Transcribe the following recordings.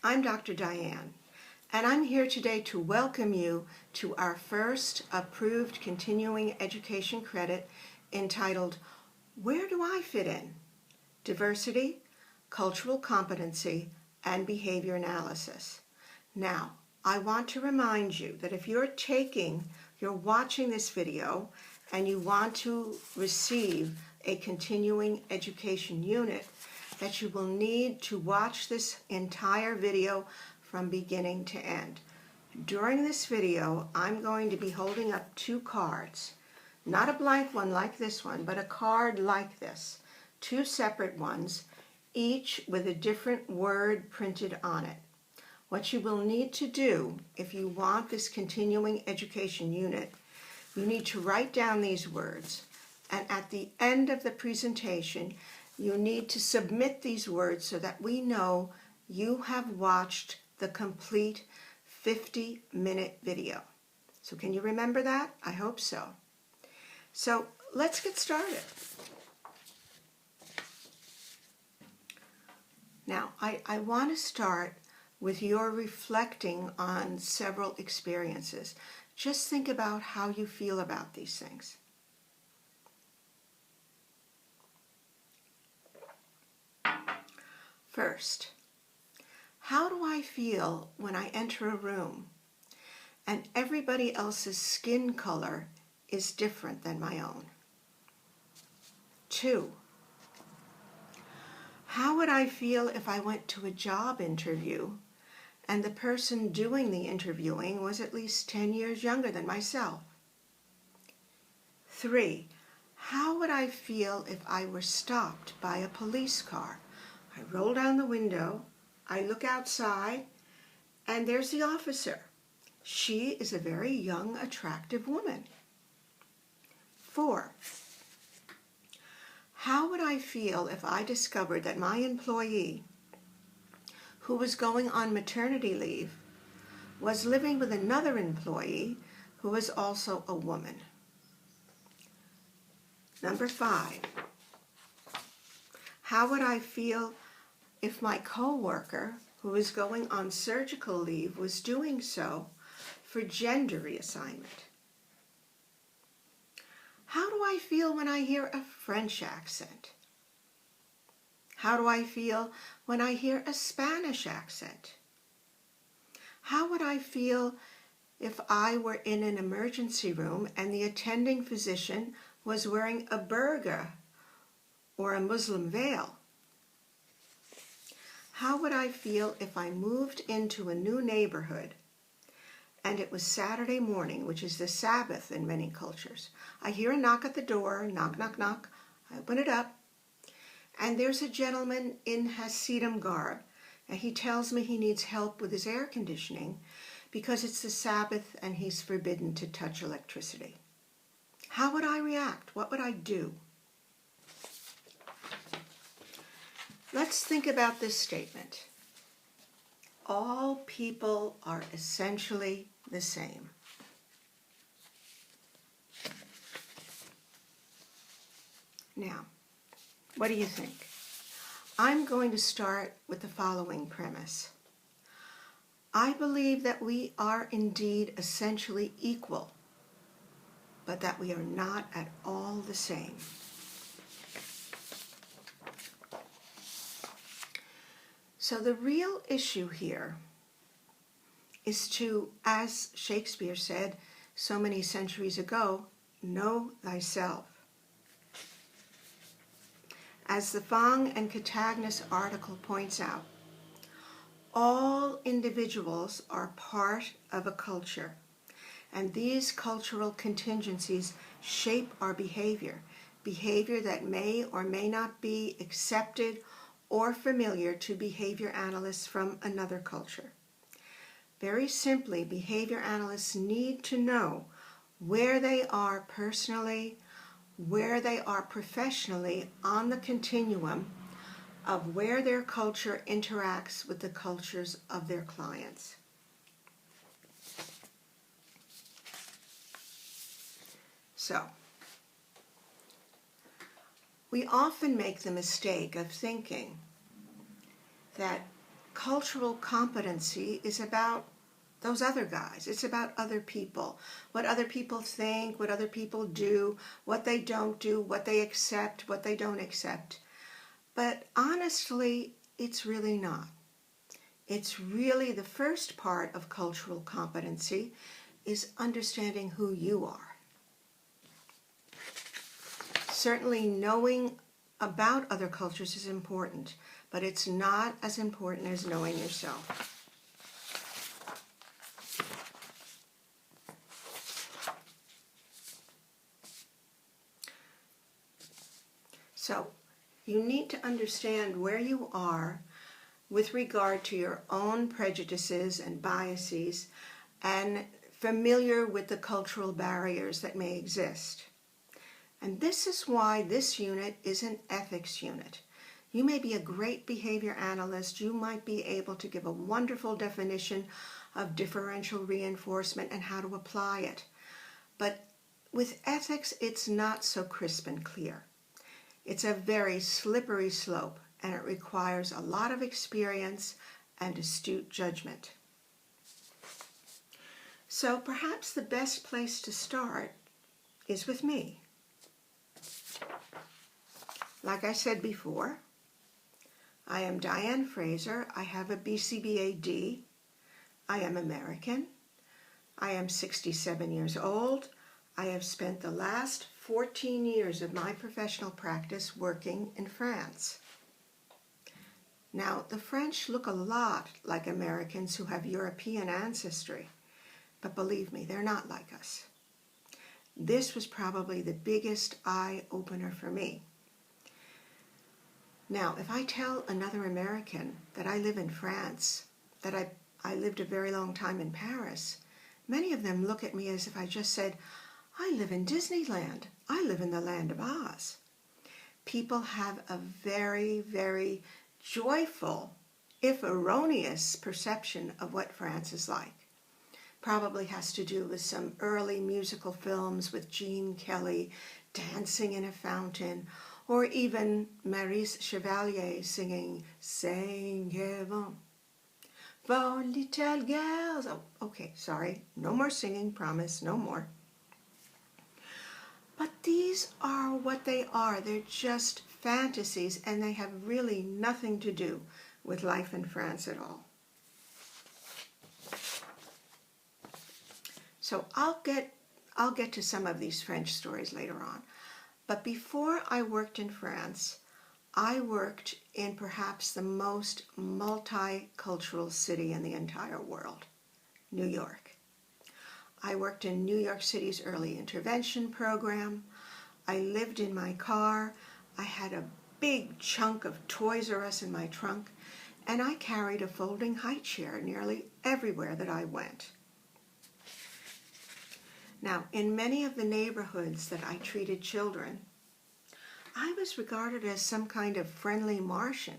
I'm Dr. Diane, and I'm here today to welcome you to our first approved continuing education credit entitled, Where Do I Fit In? Diversity, Cultural Competency, and Behavior Analysis. Now, I want to remind you that if you're watching this video and you want to receive a continuing education unit, that you will need to watch this entire video from beginning to end. During this video, I'm going to be holding up two cards, not a blank one like this one, but a card like this, two separate ones, each with a different word printed on it. What you will need to do if you want this continuing education unit, you need to write down these words, and at the end of the presentation, you need to submit these words so that we know you have watched the complete 50-minute video. So can you remember that? I hope so. So let's get started. Now, I want to start with your reflecting on several experiences. Just think about how you feel about these things. First, how do I feel when I enter a room and everybody else's skin color is different than my own? 2, how would I feel if I went to a job interview and the person doing the interviewing was at least 10 years younger than myself? 3, how would I feel if I were stopped by a police car? I roll down the window, I look outside, and there's the officer. She is a very young, attractive woman. 4, how would I feel if I discovered that my employee, who was going on maternity leave, was living with another employee who was also a woman? Number 5, how would I feel if my co-worker, who was going on surgical leave, was doing so for gender reassignment? How do I feel when I hear a French accent? How do I feel when I hear a Spanish accent? How would I feel if I were in an emergency room and the attending physician was wearing a burqa or a Muslim veil? How would I feel if I moved into a new neighborhood and it was Saturday morning, which is the Sabbath in many cultures? I hear a knock at the door, knock, knock, knock. I open it up, and there's a gentleman in Hasidim garb, and he tells me he needs help with his air conditioning because it's the Sabbath and he's forbidden to touch electricity. How would I react? What would I do? Let's think about this statement. All people are essentially the same. Now, what do you think? I'm going to start with the following premise. I believe that we are indeed essentially equal, but that we are not at all the same. So the real issue here is to, as Shakespeare said so many centuries ago, know thyself. As the Fong and Catagnis article points out, all individuals are part of a culture, and these cultural contingencies shape our behavior that may or may not be accepted or familiar to behavior analysts from another culture. Very simply, behavior analysts need to know where they are personally, where they are professionally on the continuum of where their culture interacts with the cultures of their clients. So, we often make the mistake of thinking that cultural competency is about those other guys. It's about other people, what other people think, what other people do, what they don't do, what they accept, what they don't accept. But honestly, it's really not. It's really the first part of cultural competency is understanding who you are. Certainly knowing about other cultures is important, but it's not as important as knowing yourself. So, you need to understand where you are with regard to your own prejudices and biases and familiar with the cultural barriers that may exist. And this is why this unit is an ethics unit. You may be a great behavior analyst. You might be able to give a wonderful definition of differential reinforcement and how to apply it. But with ethics, it's not so crisp and clear. It's a very slippery slope, and it requires a lot of experience and astute judgment. So perhaps the best place to start is with me. Like I said before, I am Diane Fraser. I have a BCBAD. I am American. I am 67 years old. I have spent the last 14 years of my professional practice working in France. Now, the French look a lot like Americans who have European ancestry, but believe me, they're not like us. This was probably the biggest eye-opener for me. Now, if I tell another American that I live in France, that I lived a very long time in Paris, many of them look at me as if I just said, I live in Disneyland. I live in the land of Oz. People have a very, very joyful, if erroneous, perception of what France is like. Probably has to do with some early musical films with Gene Kelly dancing in a fountain, or even Maurice Chevalier singing Saint-Gevin. For little girls. Oh, okay, sorry. No more singing, promise, no more. But these are what they are. They're just fantasies, and they have really nothing to do with life in France at all. So I'll get to some of these French stories later on. But before I worked in France, I worked in perhaps the most multicultural city in the entire world, New York. I worked in New York City's early intervention program. I lived in my car. I had a big chunk of Toys R Us in my trunk, and I carried a folding high chair nearly everywhere that I went. Now, in many of the neighborhoods that I treated children, I was regarded as some kind of friendly Martian.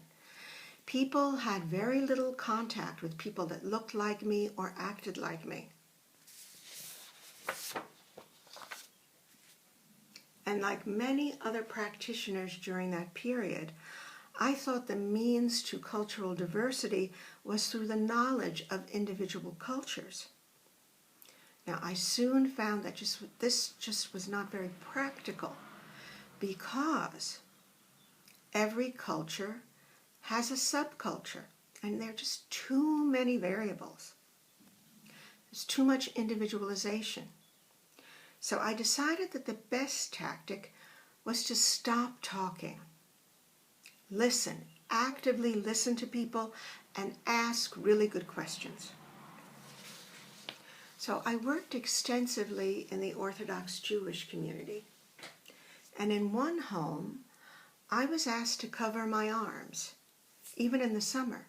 People had very little contact with people that looked like me or acted like me. And like many other practitioners during that period, I thought the means to cultural diversity was through the knowledge of individual cultures. Now, I soon found that this just was not very practical, because every culture has a subculture, and there are just too many variables. There's too much individualization. So I decided that the best tactic was to stop talking. Listen, actively listen to people, and ask really good questions. So I worked extensively in the Orthodox Jewish community. And in one home, I was asked to cover my arms, even in the summer.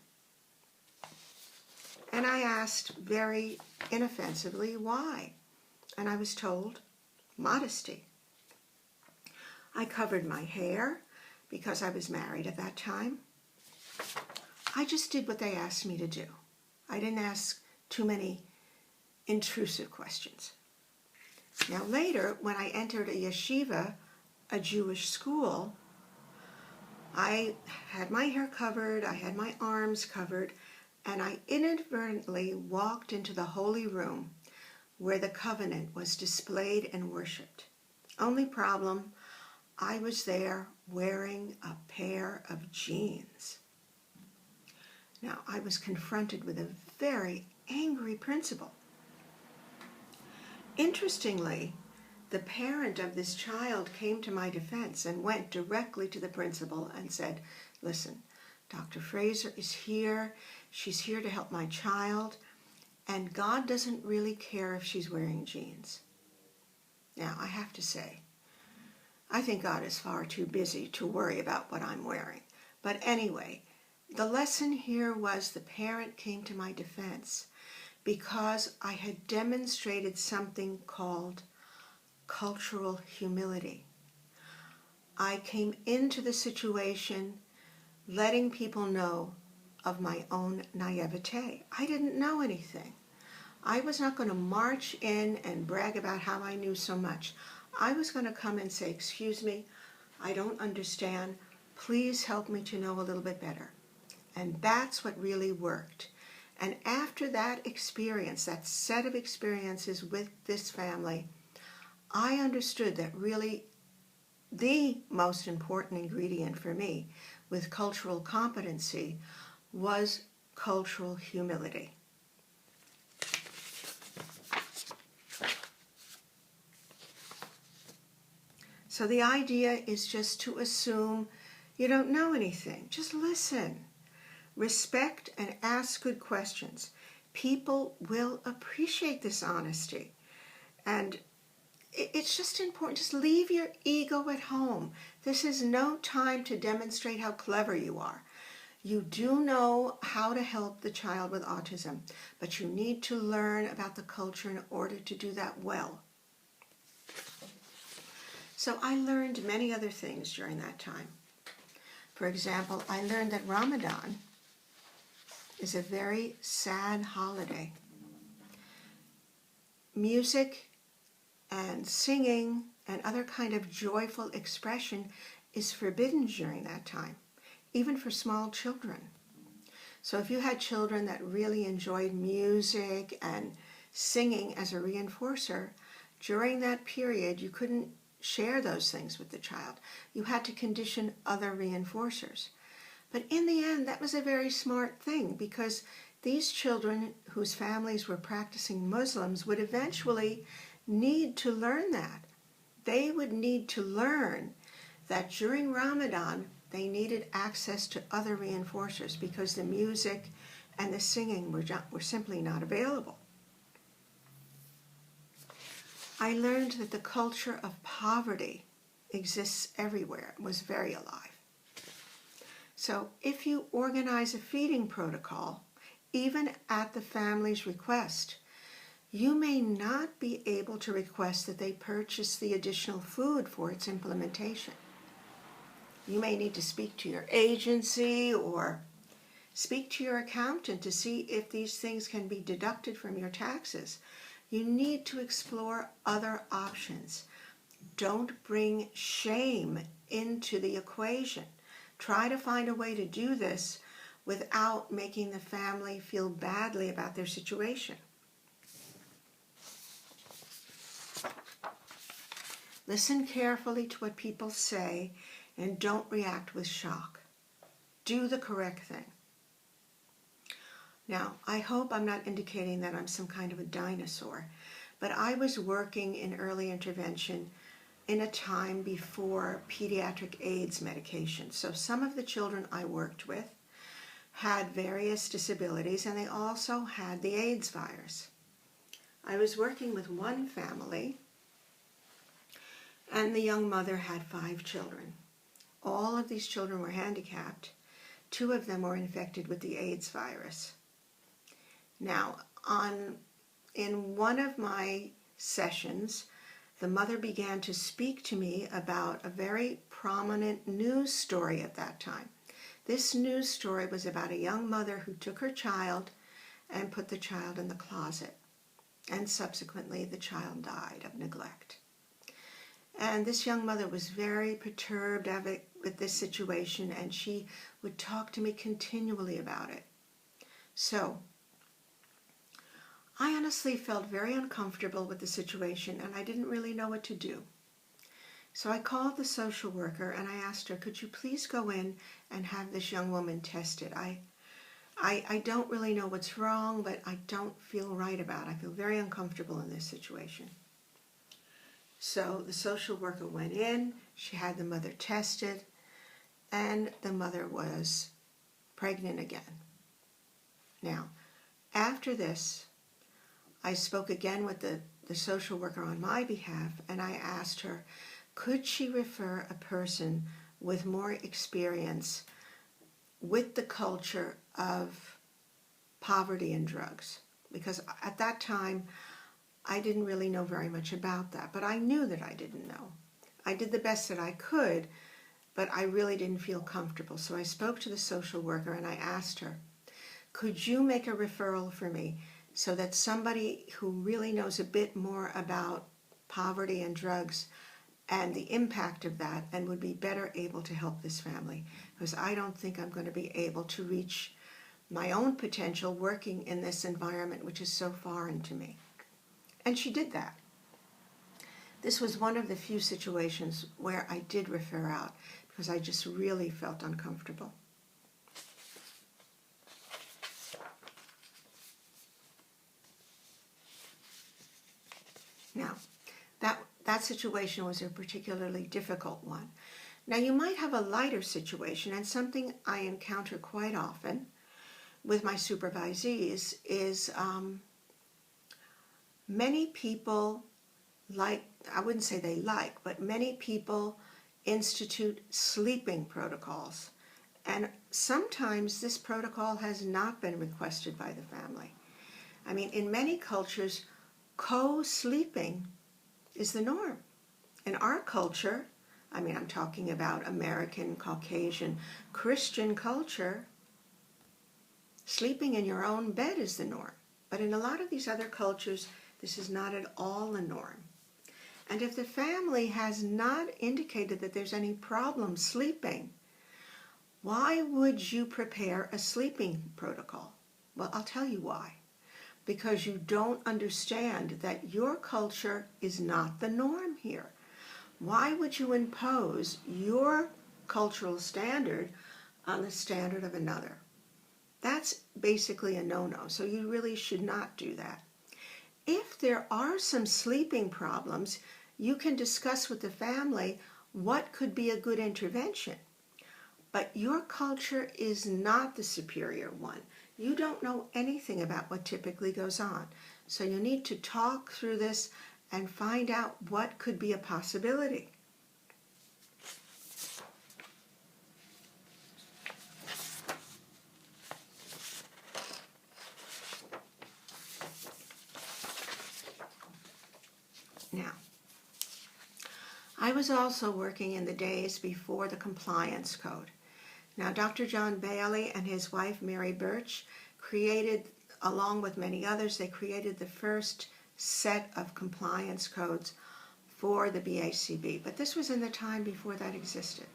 And I asked very inoffensively why. And I was told, modesty. I covered my hair because I was married at that time. I just did what they asked me to do. I didn't ask too many intrusive questions. Now later, when I entered a yeshiva, a Jewish school, I had my hair covered, I had my arms covered, and I inadvertently walked into the holy room where the covenant was displayed and worshipped. Only problem, I was there wearing a pair of jeans. Now, I was confronted with a very angry principal. Interestingly, the parent of this child came to my defense and went directly to the principal and said, listen, Dr. Fraser is here. She's here to help my child, and God doesn't really care if she's wearing jeans. Now, I have to say, I think God is far too busy to worry about what I'm wearing. But anyway, the lesson here was the parent came to my defense because I had demonstrated something called cultural humility. I came into the situation letting people know of my own naivete. I didn't know anything. I was not going to march in and brag about how I knew so much. I was going to come and say, excuse me, I don't understand. Please help me to know a little bit better. And that's what really worked. And after that experience, that set of experiences with this family, I understood that really the most important ingredient for me with cultural competency was cultural humility. So the idea is just to assume you don't know anything. Just listen. Respect and ask good questions. People will appreciate this honesty. And it's just important. Just leave your ego at home. This is no time to demonstrate how clever you are. You do know how to help the child with autism, but you need to learn about the culture in order to do that well. So I learned many other things during that time. For example, I learned that Ramadan is a very sad holiday. Music and singing and other kind of joyful expression is forbidden during that time, even for small children. So if you had children that really enjoyed music and singing as a reinforcer, during that period you couldn't share those things with the child. You had to condition other reinforcers. But in the end, that was a very smart thing because these children whose families were practicing Muslims would eventually need to learn that. They would need to learn that during Ramadan, they needed access to other reinforcers because the music and the singing were simply not available. I learned that the culture of poverty exists everywhere. It was very alive. So if you organize a feeding protocol, even at the family's request, you may not be able to request that they purchase the additional food for its implementation. You may need to speak to your agency or speak to your accountant to see if these things can be deducted from your taxes. You need to explore other options. Don't bring shame into the equation. Try to find a way to do this without making the family feel badly about their situation. Listen carefully to what people say and don't react with shock. Do the correct thing. Now, I hope I'm not indicating that I'm some kind of a dinosaur, but I was working in early intervention in a time before pediatric AIDS medication. So some of the children I worked with had various disabilities and they also had the AIDS virus. I was working with one family and the young mother had 5 children. All of these children were handicapped. 2 of them were infected with the AIDS virus. Now, in one of my sessions, the mother began to speak to me about a very prominent news story at that time. This news story was about a young mother who took her child and put the child in the closet. And subsequently, the child died of neglect. And this young mother was very perturbed with this situation, and she would talk to me continually about it. So I honestly felt very uncomfortable with the situation, and I didn't really know what to do. So I called the social worker and I asked her, could you please go in and have this young woman tested? I don't really know what's wrong, but I don't feel right about it. I feel very uncomfortable in this situation. So the social worker went in, she had the mother tested, and the mother was pregnant again. Now, after this, I spoke again with the social worker on my behalf, and I asked her, could she refer a person with more experience with the culture of poverty and drugs? Because at that time, I didn't really know very much about that, but I knew that I didn't know. I did the best that I could, but I really didn't feel comfortable. So I spoke to the social worker and I asked her, could you make a referral for me so that somebody who really knows a bit more about poverty and drugs and the impact of that and would be better able to help this family? Because I don't think I'm going to be able to reach my own potential working in this environment which is so foreign to me. And she did that. This was one of the few situations where I did refer out because I just really felt uncomfortable. Now, that situation was a particularly difficult one. Now, you might have a lighter situation, and something I encounter quite often with my supervisees is many people I wouldn't say they like, but many people institute sleeping protocols. And sometimes this protocol has not been requested by the family. I mean, in many cultures, co-sleeping is the norm. In our culture, I mean, I'm talking about American, Caucasian, Christian culture, sleeping in your own bed is the norm. But in a lot of these other cultures, this is not at all the norm. And if the family has not indicated that there's any problem sleeping, why would you prepare a sleeping protocol? Well, I'll tell you why. Because you don't understand that your culture is not the norm here. Why would you impose your cultural standard on the standard of another? That's basically a no-no, so you really should not do that. If there are some sleeping problems, you can discuss with the family what could be a good intervention. But your culture is not the superior one. You don't know anything about what typically goes on. So you need to talk through this and find out what could be a possibility. Now, I was also working in the days before the compliance code. Now, Dr. John Bailey and his wife, Mary Birch, created, along with many others, they created the first set of compliance codes for the BACB. But this was in the time before that existed.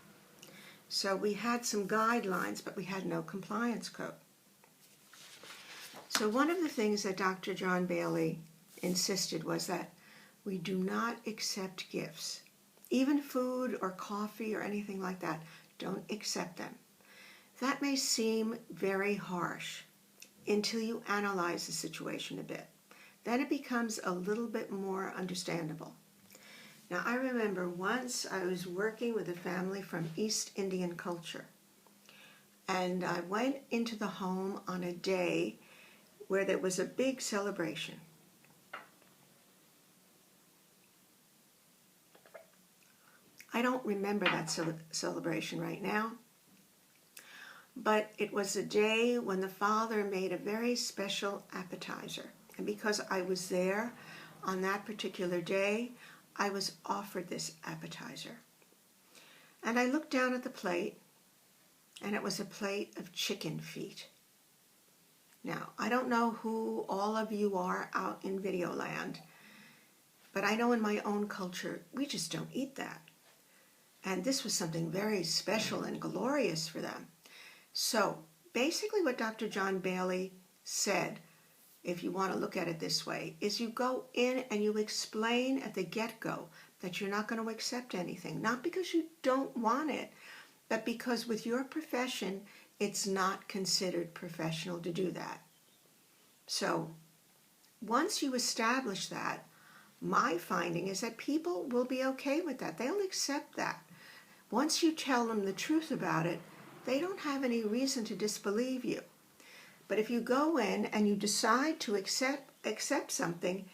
So we had some guidelines, but we had no compliance code. So one of the things that Dr. John Bailey insisted was that we do not accept gifts. Even food or coffee or anything like that, don't accept them. That may seem very harsh until you analyze the situation a bit. Then it becomes a little bit more understandable. Now, I remember once I was working with a family from East Indian culture, and I went into the home on a day where there was a big celebration. I don't remember that celebration right now, but it was a day when the father made a very special appetizer. And because I was there on that particular day, I was offered this appetizer. And I looked down at the plate, and it was a plate of chicken feet. Now, I don't know who all of you are out in video land, but I know in my own culture, we just don't eat that. And this was something very special and glorious for them. So basically what Dr. John Bailey said, if you want to look at it this way, is you go in and you explain at the get-go that you're not going to accept anything, not because you don't want it, but because with your profession, it's not considered professional to do that. So once you establish that, my finding is that people will be okay with that. They'll accept that. Once you tell them the truth about it, they don't have any reason to disbelieve you. But if you go in and you decide to accept something,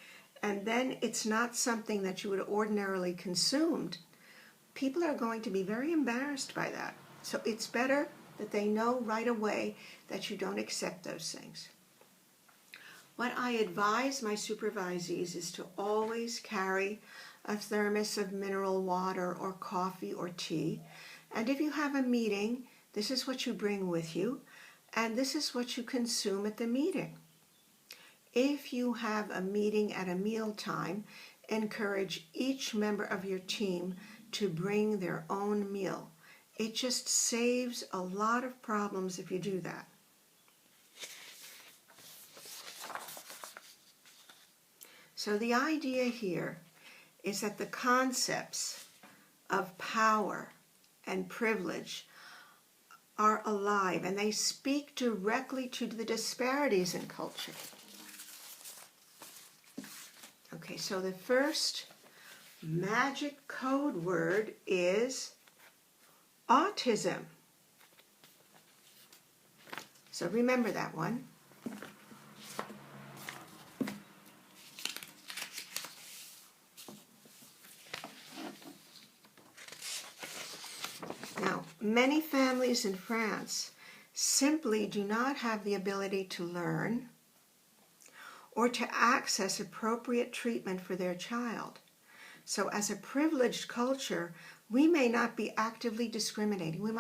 and then it's not something that you would ordinarily consumed, people are going to be very embarrassed by that. So it's better that they know right away that you don't accept those things. What I advise my supervisees is to always carry a thermos of mineral water or coffee or tea. And if you have a meeting, this is what you bring with you, and this is what you consume at the meeting. If you have a meeting at a mealtime, encourage each member of your team to bring their own meal. It just saves a lot of problems if you do that. So the idea here is that the concepts of power and privilege are alive, and they speak directly to the disparities in culture. Okay, so the first magic code word is autism. So remember that one. Now, many families in France simply do not have the ability to learn or to access appropriate treatment for their child. So as a privileged culture, we may not be actively discriminating. We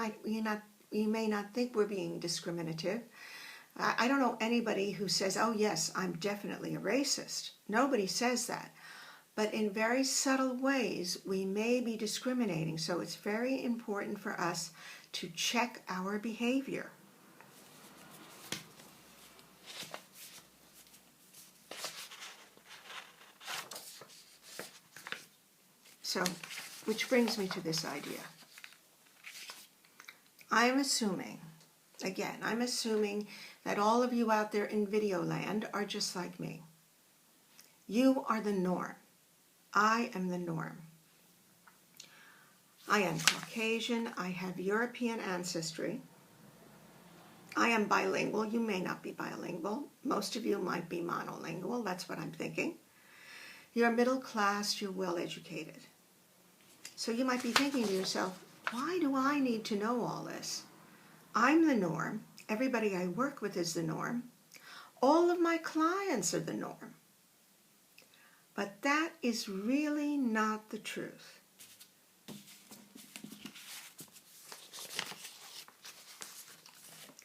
may not think we're being discriminative. I don't know anybody who says, oh yes, I'm definitely a racist. Nobody says that. But in very subtle ways, we may be discriminating. So it's very important for us to check our behavior. So, which brings me to this idea. I'm assuming that all of you out there in video land are just like me. You are the norm. I am the norm. I am Caucasian. I have European ancestry. I am bilingual. You may not be bilingual. Most of you might be monolingual. That's what I'm thinking. You're middle class. You're well educated. So you might be thinking to yourself, why do I need to know all this? I'm the norm. Everybody I work with is the norm. All of my clients are the norm. But that is really not the truth.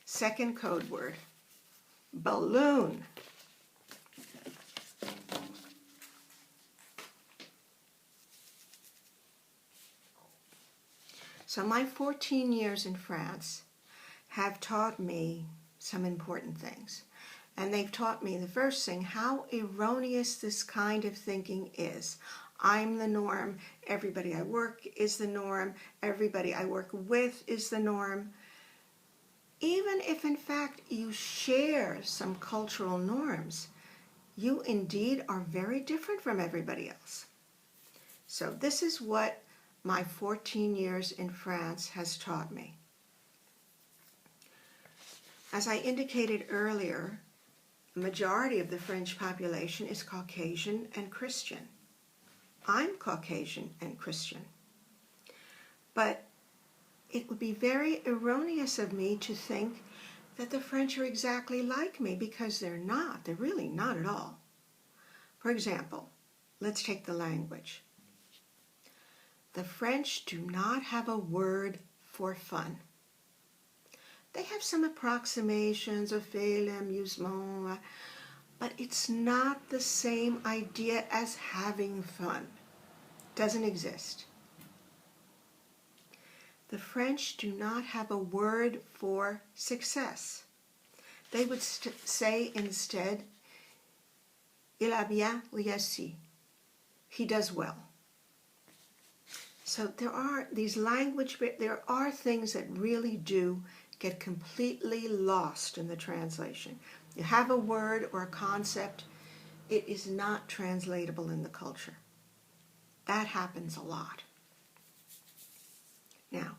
Second code word, balloon. So my 14 years in France have taught me some important things. And they've taught me, the first thing, how erroneous this kind of thinking is. I'm the norm. Everybody I work is the norm. Everybody I work with is the norm. Even if, in fact, you share some cultural norms, you indeed are very different from everybody else. So this is what my 14 years in France has taught me. As I indicated earlier, the majority of the French population is Caucasian and Christian. I'm Caucasian and Christian. But it would be very erroneous of me to think that the French are exactly like me, because they're not. They're really not at all. For example, let's take the language. The French do not have a word for fun. They have some approximations of fait, l'amusement, but it's not the same idea as having fun. Doesn't exist. The French do not have a word for success. They would say instead, il a bien réussi. He does well. So there are things that really do get completely lost in the translation. You have a word or a concept, it is not translatable in the culture. That happens a lot. Now,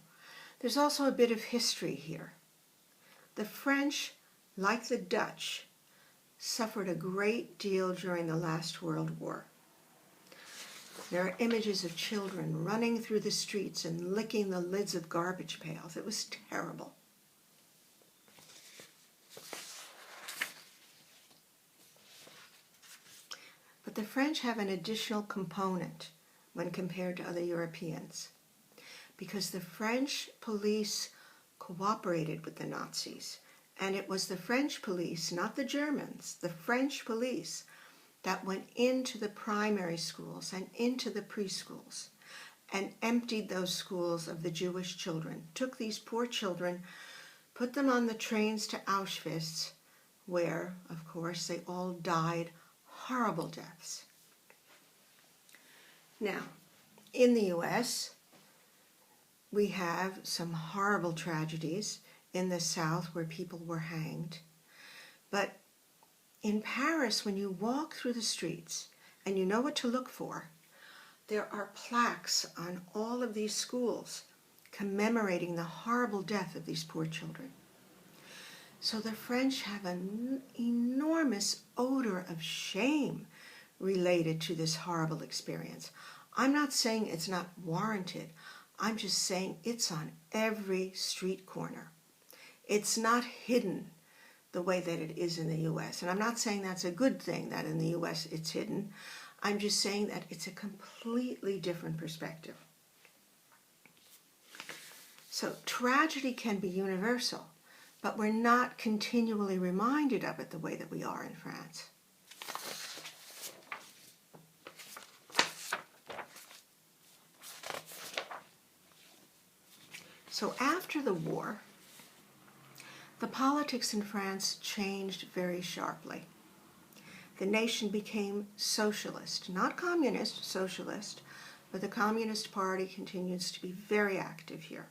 there's also a bit of history here. The French, like the Dutch, suffered a great deal during the last World War. There are images of children running through the streets and licking the lids of garbage pails. It was terrible. But the French have an additional component when compared to other Europeans, because the French police cooperated with the Nazis, and it was the French police, not the Germans, the French police that went into the primary schools and into the preschools and emptied those schools of the Jewish children, took these poor children, put them on the trains to Auschwitz, where, of course, they all died horrible deaths. Now, in the U.S., we have some horrible tragedies in the South where people were hanged. But in Paris, when you walk through the streets and you know what to look for, there are plaques on all of these schools commemorating the horrible death of these poor children. So the French have an enormous odor of shame related to this horrible experience. I'm not saying it's not warranted. I'm just saying it's on every street corner. It's not hidden the way that it is in the U.S. And I'm not saying that's a good thing that in the U.S. it's hidden. I'm just saying that it's a completely different perspective. So tragedy can be universal, but we're not continually reminded of it the way that we are in France. So after the war, the politics in France changed very sharply. The nation became socialist, not communist, socialist, but the Communist Party continues to be very active here.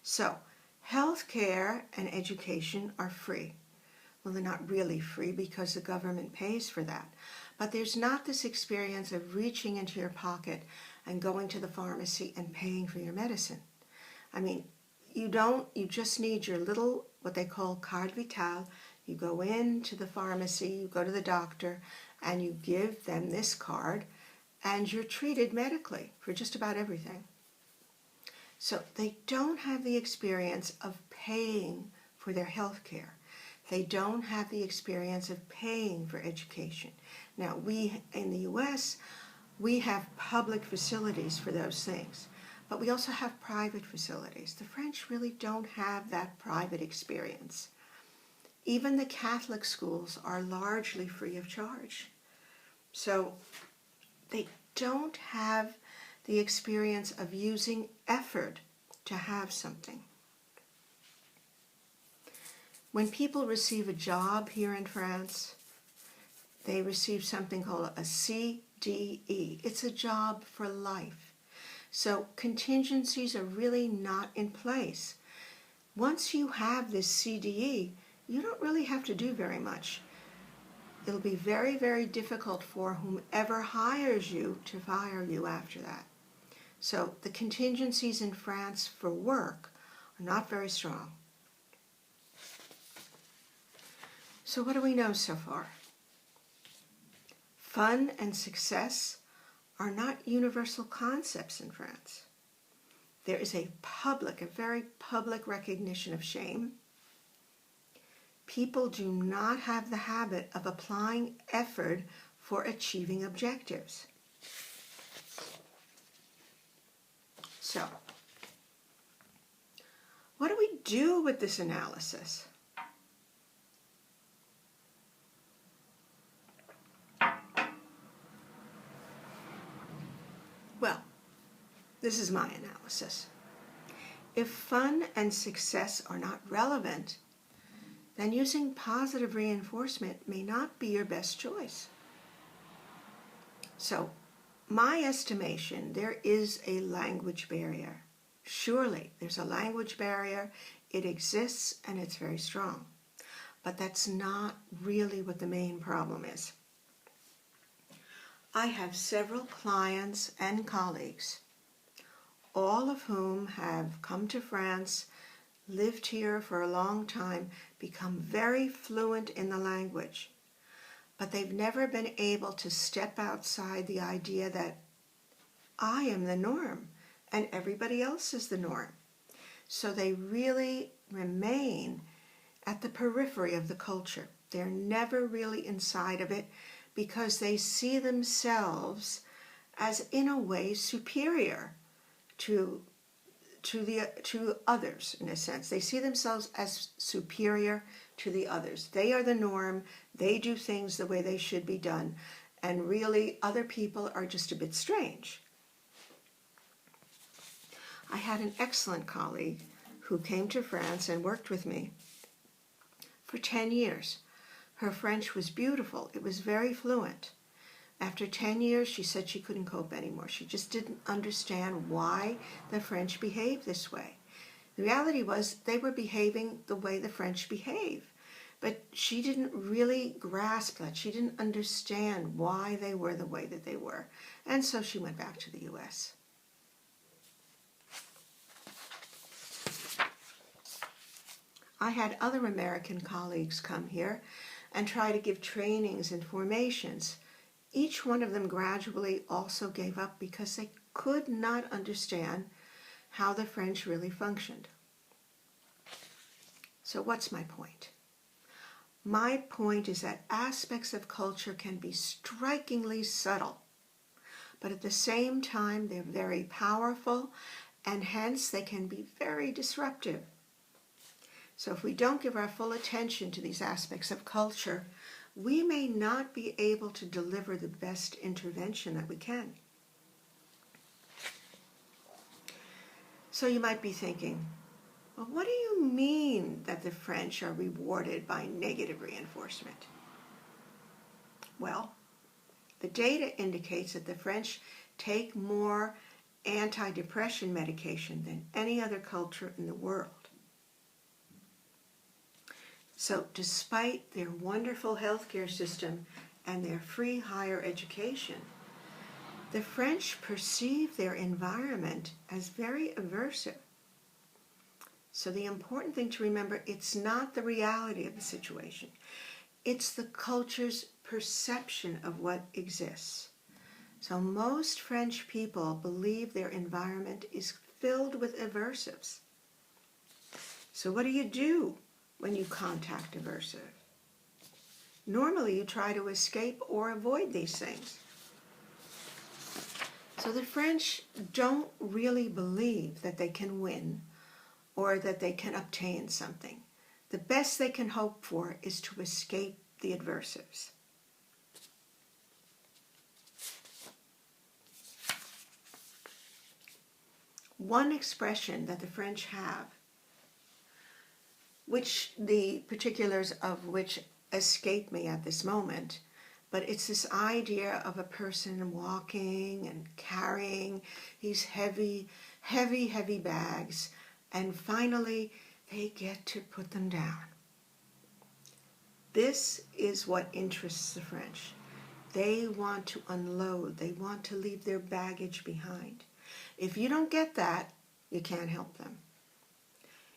So, health care and education are free. Well, they're not really free because the government pays for that. But there's not this experience of reaching into your pocket and going to the pharmacy and paying for your medicine. I mean, you just need your little, what they call carte vitale. You go into the pharmacy, you go to the doctor, and you give them this card, and you're treated medically for just about everything. So they don't have the experience of paying for their health care. They don't have the experience of paying for education. Now, we in the U.S., we have public facilities for those things. But we also have private facilities. The French really don't have that private experience. Even the Catholic schools are largely free of charge. So they don't have the experience of using effort to have something. When people receive a job here in France, they receive something called a CDE. It's a job for life. So contingencies are really not in place. Once you have this CDE, you don't really have to do very much. It'll be very, very difficult for whomever hires you to fire you after that. So the contingencies in France for work are not very strong. So what do we know so far? Fun and success are not universal concepts in France. There is a very public recognition of shame. People do not have the habit of applying effort for achieving objectives. So, what do we do with this analysis? Well, this is my analysis. If fun and success are not relevant, then using positive reinforcement may not be your best choice. So, my estimation, there is a language barrier. Surely, there's a language barrier. It exists and it's very strong. But that's not really what the main problem is. I have several clients and colleagues, all of whom have come to France, lived here for a long time, become very fluent in the language, but they've never been able to step outside the idea that I am the norm and everybody else is the norm. So they really remain at the periphery of the culture. They're never really inside of it because they see themselves as, in a way, superior to others, in a sense. They see themselves as superior to the others. They are the norm. They do things the way they should be done. And really, other people are just a bit strange. I had an excellent colleague who came to France and worked with me for 10 years. Her French was beautiful. It was very fluent. After 10 years, she said she couldn't cope anymore. She just didn't understand why the French behaved this way. The reality was they were behaving the way the French behave. But she didn't really grasp that. She didn't understand why they were the way that they were. And so she went back to the U.S. I had other American colleagues come here and try to give trainings and formations. Each one of them gradually also gave up because they could not understand how the French really functioned. So what's my point? My point is that aspects of culture can be strikingly subtle, but at the same time they're very powerful, and hence they can be very disruptive. So if we don't give our full attention to these aspects of culture, we may not be able to deliver the best intervention that we can. So you might be thinking, well, what do you mean that the French are rewarded by negative reinforcement? Well, the data indicates that the French take more antidepressant medication than any other culture in the world. So despite their wonderful healthcare system and their free higher education, the French perceive their environment as very aversive. So the important thing to remember, it's not the reality of the situation. It's the culture's perception of what exists. So most French people believe their environment is filled with aversives. So what do when you contact aversive? Normally you try to escape or avoid these things. So the French don't really believe that they can win or that they can obtain something. The best they can hope for is to escape the adversives. One expression that the French have, which the particulars of which escape me at this moment, but it's this idea of a person walking and carrying these heavy bags, and finally they get to put them down. This is what interests the French. They want to unload. They want to leave their baggage behind. If you don't get that, you can't help them.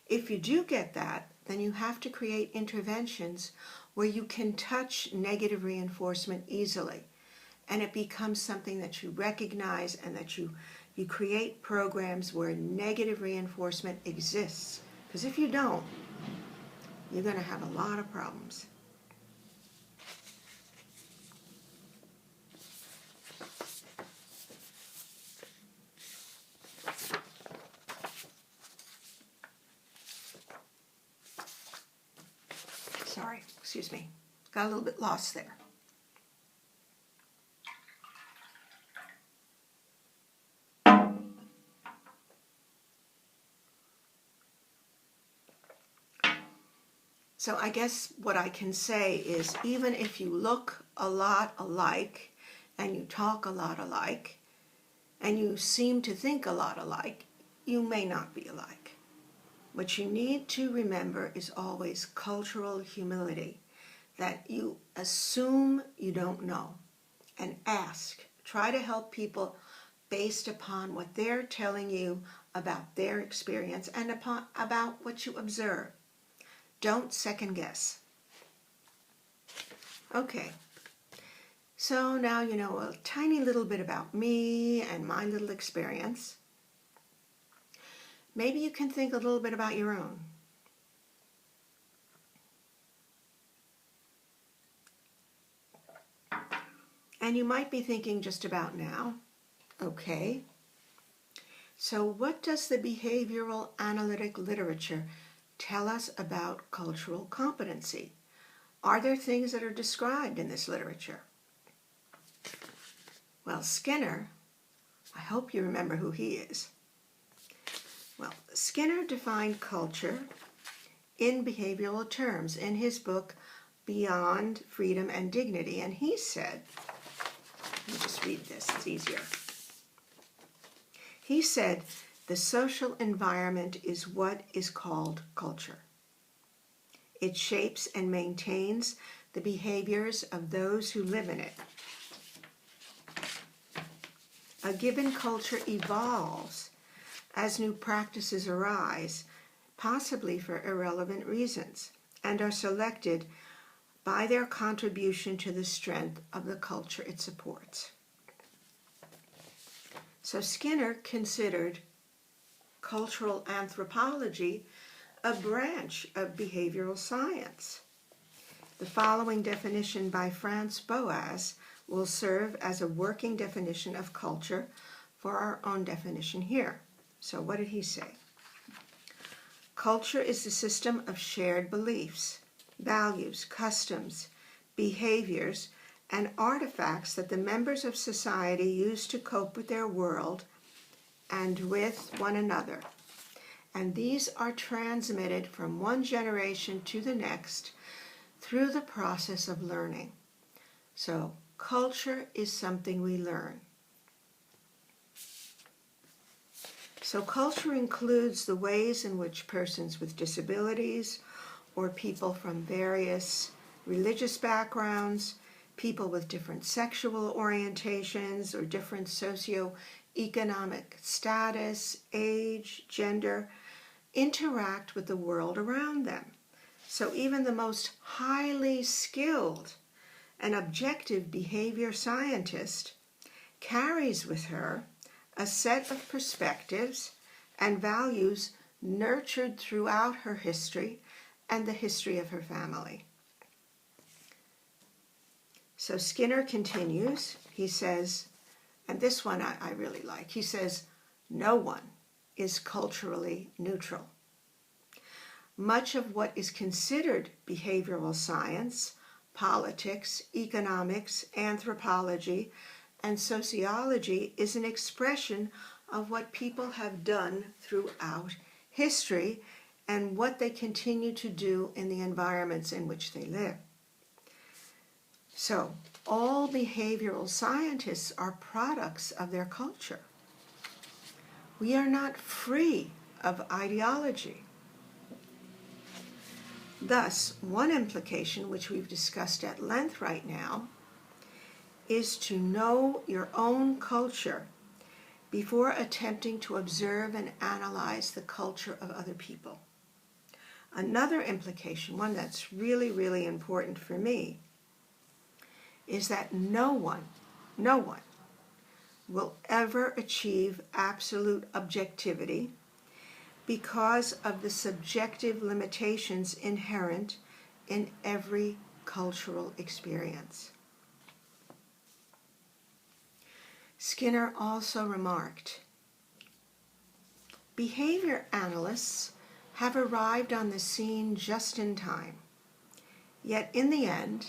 If you do get that, then you have to create interventions where you can touch negative reinforcement easily, and it becomes something that you recognize, and that you create programs where negative reinforcement exists. Because if you don't, you're going to have a lot of problems. Sorry, excuse me. Got a little bit lost there. So I guess what I can say is even if you look a lot alike and you talk a lot alike and you seem to think a lot alike, you may not be alike. What you need to remember is always cultural humility, that you assume you don't know and ask. Try to help people based upon what they're telling you about their experience and about what you observe. Don't second guess. Okay, so now you know a tiny little bit about me and my little experience. Maybe you can think a little bit about your own. And you might be thinking just about now, okay, so what does the behavioral analytic literature tell us about cultural competency? Are there things that are described in this literature? Well, Skinner, I hope you remember who he is. Well, Skinner defined culture in behavioral terms in his book, Beyond Freedom and Dignity, and he said, let me just read this, it's easier. He said, the social environment is what is called culture. It shapes and maintains the behaviors of those who live in it. A given culture evolves as new practices arise, possibly for irrelevant reasons, and are selected by their contribution to the strength of the culture it supports. So Skinner considered cultural anthropology a branch of behavioral science. The following definition by Franz Boas will serve as a working definition of culture for our own definition here. So what did he say? Culture is the system of shared beliefs, values, customs, behaviors, and artifacts that the members of society use to cope with their world and with one another. And these are transmitted from one generation to the next through the process of learning. So, culture is something we learn. So culture includes the ways in which persons with disabilities or people from various religious backgrounds, people with different sexual orientations or different socioeconomic status, age, gender, interact with the world around them. So even the most highly skilled and objective behavior scientist carries with her a set of perspectives and values nurtured throughout her history and the history of her family. So Skinner continues, he says, and this one I really like, he says, no one is culturally neutral. Much of what is considered behavioral science, politics, economics, anthropology, and sociology is an expression of what people have done throughout history and what they continue to do in the environments in which they live. So, all behavioral scientists are products of their culture. We are not free of ideology. Thus, one implication, which we've discussed at length right now, is to know your own culture before attempting to observe and analyze the culture of other people. Another implication, one that's really, really important for me, is that no one will ever achieve absolute objectivity because of the subjective limitations inherent in every cultural experience. Skinner also remarked, behavior analysts have arrived on the scene just in time, yet in the end,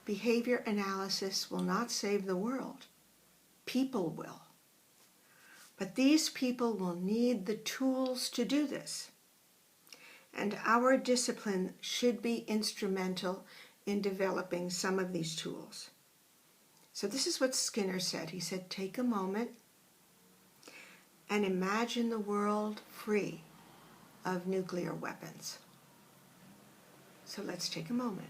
behavior analysis will not save the world. People will. But these people will need the tools to do this. And our discipline should be instrumental in developing some of these tools. So this is what Skinner said. He said, take a moment and imagine the world free of nuclear weapons. So let's take a moment.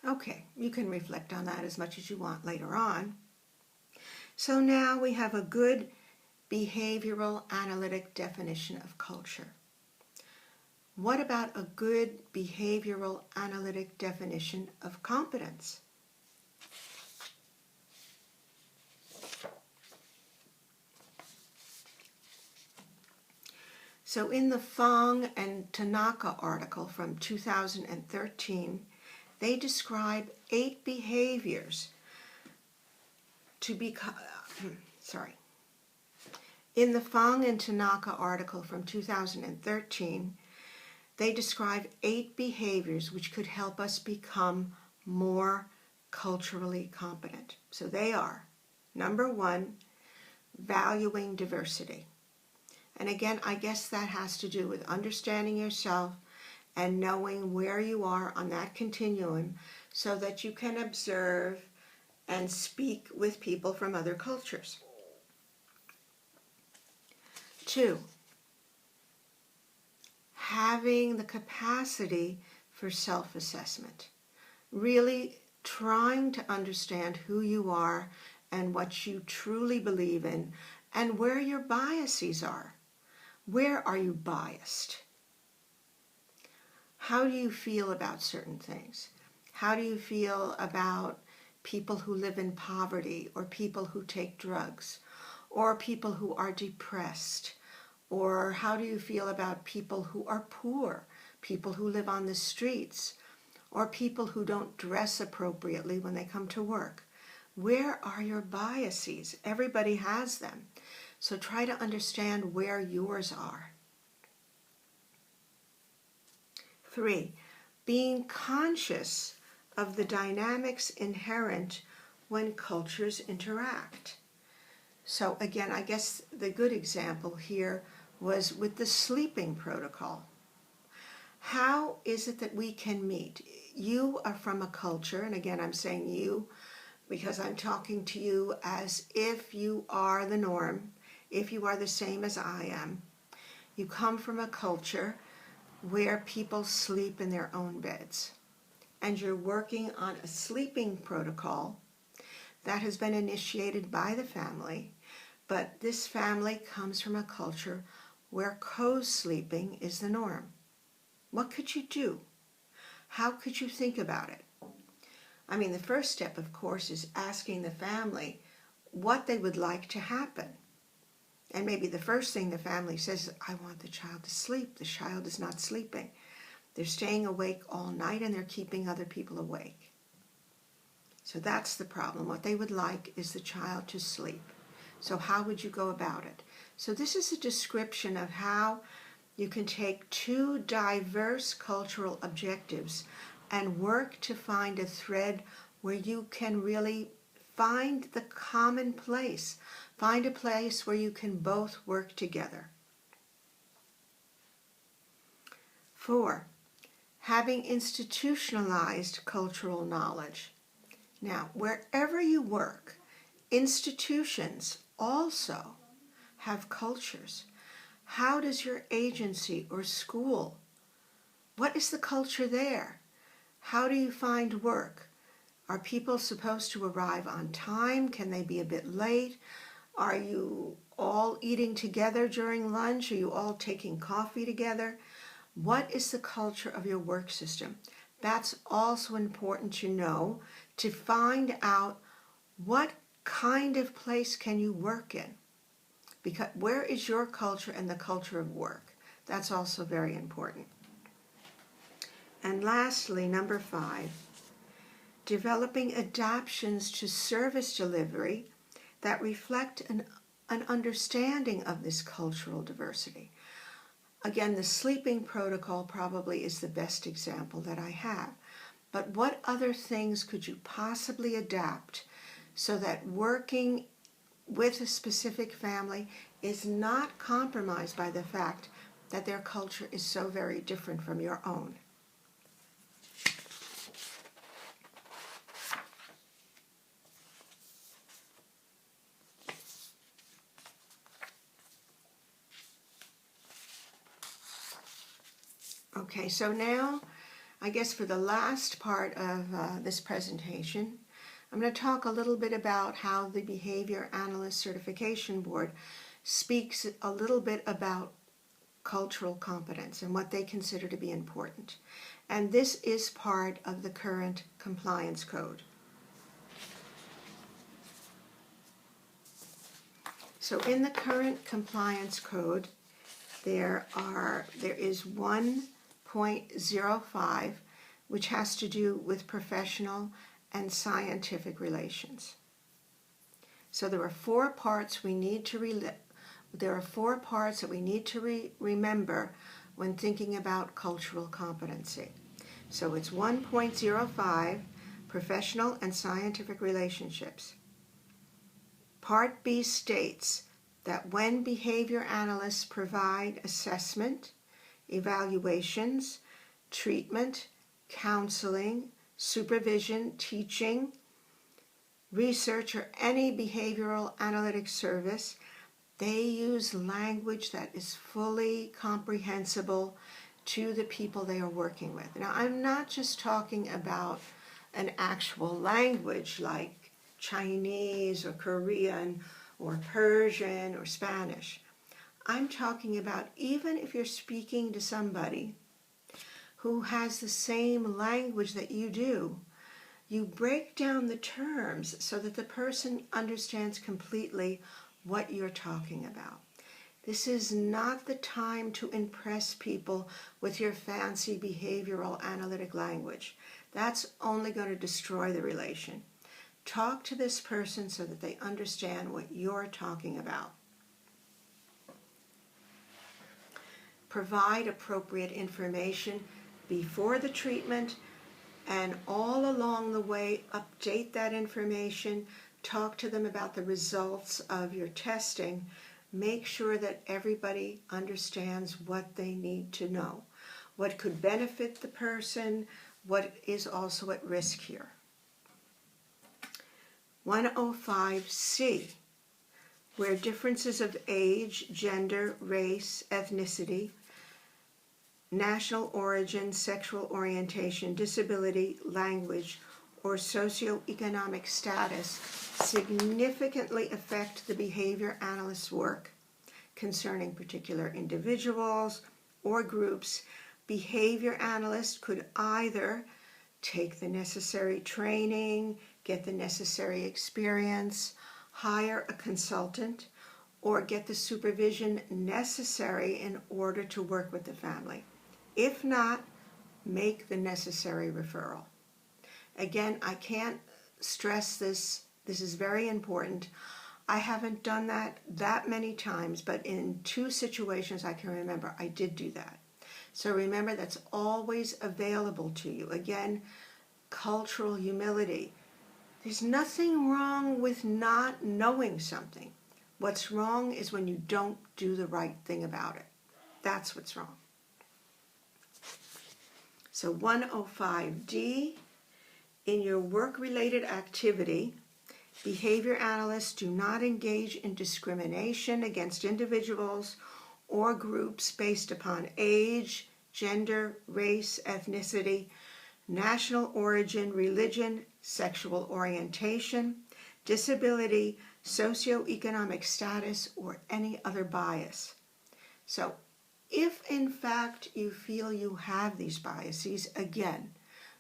Okay, you can reflect on that as much as you want later on. So now we have a good behavioral analytic definition of culture. What about a good behavioral analytic definition of competence? So in the Fong and Tanaka article from 2013, they describe 8 behaviors to become, In the Fong and Tanaka article from 2013, they describe 8 behaviors which could help us become more culturally competent. So they are, number 1, valuing diversity. And again, I guess that has to do with understanding yourself and knowing where you are on that continuum so that you can observe and speak with people from other cultures. 2, having the capacity for self-assessment. Really trying to understand who you are and what you truly believe in and where your biases are. Where are you biased? How do you feel about certain things? How do you feel about people who live in poverty or people who take drugs or people who are depressed? Or how do you feel about people who are poor, people who live on the streets, or people who don't dress appropriately when they come to work? Where are your biases? Everybody has them. So try to understand where yours are. 3, being conscious of the dynamics inherent when cultures interact. So again, I guess the good example here was with the sleeping protocol. How is it that we can meet? You are from a culture, and again, I'm saying you because I'm talking to you as if you are the norm, if you are the same as I am. You come from a culture where people sleep in their own beds, and you're working on a sleeping protocol that has been initiated by the family, but this family comes from a culture where co-sleeping is the norm. What could you do? How could you think about it? I mean, the first step, of course, is asking the family what they would like to happen. And maybe the first thing the family says is, I want the child to sleep. The child is not sleeping. They're staying awake all night and they're keeping other people awake. So that's the problem. What they would like is the child to sleep. So how would you go about it? So this is a description of how you can take 2 diverse cultural objectives and work to find a thread where you can really find the common place. Find a place where you can both work together. 4, having institutionalized cultural knowledge. Now, wherever you work, institutions also have cultures. How does your agency or school, what is the culture there? How do you find work? Are people supposed to arrive on time? Can they be a bit late? Are you all eating together during lunch? Are you all taking coffee together? What is the culture of your work system? That's also important to know to find out what kind of place can you work in. Because where is your culture and the culture of work? That's also very important. And lastly, number 5, developing adaptations to service delivery that reflect an understanding of this cultural diversity. Again, the sleeping protocol probably is the best example that I have. But what other things could you possibly adapt so that working with a specific family is not compromised by the fact that their culture is so very different from your own? Okay, so now, I guess for the last part of this presentation, I'm going to talk a little bit about how the Behavior Analyst Certification Board speaks a little bit about cultural competence and what they consider to be important. And this is part of the current compliance code. So in the current compliance code, there is 1.05, which has to do with professional and scientific relations. So there are four parts that we need to remember when thinking about cultural competency. So it's 1.05, professional and scientific relationships. Part B states that when behavior analysts provide assessment, evaluations, treatment, counseling, supervision, teaching, research, or any behavioral analytic service, they use language that is fully comprehensible to the people they are working with. Now, I'm not just talking about an actual language like Chinese or Korean or Persian or Spanish. I'm talking about even if you're speaking to somebody who has the same language that you do, you break down the terms so that the person understands completely what you're talking about. This is not the time to impress people with your fancy behavioral analytic language. That's only going to destroy the relation. Talk to this person so that they understand what you're talking about. Provide appropriate information before the treatment, and all along the way, update that information. Talk to them about the results of your testing. Make sure that everybody understands what they need to know, what could benefit the person, what is also at risk here. 105C, where differences of age, gender, race, ethnicity, national origin, sexual orientation, disability, language, or socioeconomic status significantly affect the behavior analyst's work concerning particular individuals or groups. Behavior analysts could either take the necessary training, get the necessary experience, hire a consultant, or get the supervision necessary in order to work with the family. If not, make the necessary referral. Again, I can't stress this. This is very important. I haven't done that many times, but in 2 situations I can remember I did do that. So remember, that's always available to you. Again, cultural humility. There's nothing wrong with not knowing something. What's wrong is when you don't do the right thing about it. That's what's wrong. So 105D, in your work-related activity, behavior analysts do not engage in discrimination against individuals or groups based upon age, gender, race, ethnicity, national origin, religion, sexual orientation, disability, socioeconomic status, or any other bias. So, if in fact you feel you have these biases, again,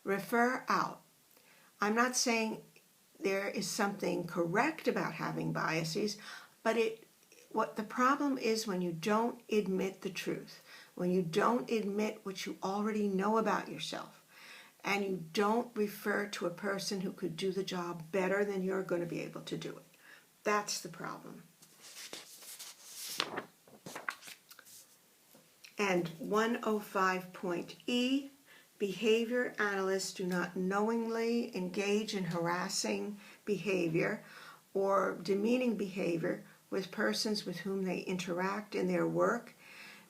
refer out. I'm not saying there is something correct about having biases, but what the problem is when you don't admit the truth, when you don't admit what you already know about yourself, and you don't refer to a person who could do the job better than you're going to be able to do it. That's the problem. And 105.E, behavior analysts do not knowingly engage in harassing behavior or demeaning behavior with persons with whom they interact in their work,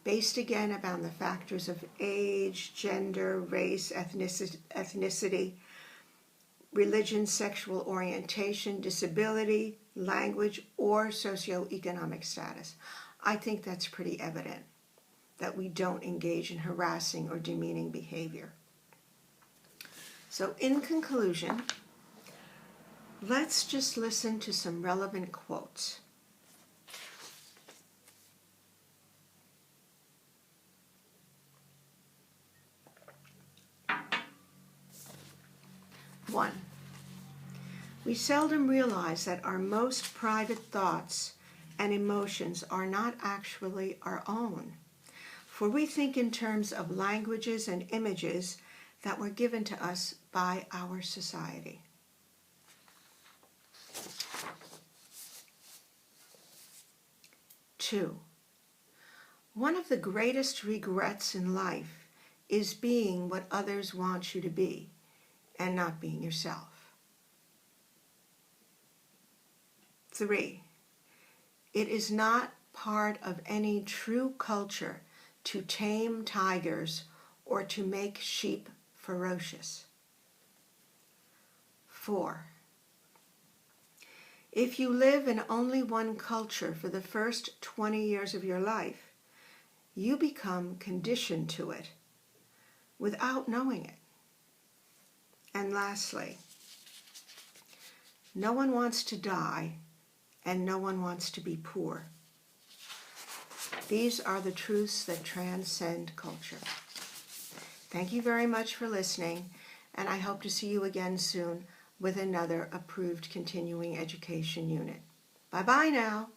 based again upon the factors of age, gender, race, ethnicity, religion, sexual orientation, disability, language, or socioeconomic status. I think that's pretty evident that we don't engage in harassing or demeaning behavior. So in conclusion, let's just listen to some relevant quotes. One, we seldom realize that our most private thoughts and emotions are not actually our own, for we think in terms of languages and images that were given to us by our society. 2, one of the greatest regrets in life is being what others want you to be and not being yourself. 3, it is not part of any true culture to tame tigers or to make sheep ferocious. 4, if you live in only one culture for the first 20 years of your life, you become conditioned to it without knowing it. And lastly, no one wants to die and no one wants to be poor. These are the truths that transcend culture. Thank you very much for listening, and I hope to see you again soon with another approved continuing education unit. Bye-bye now.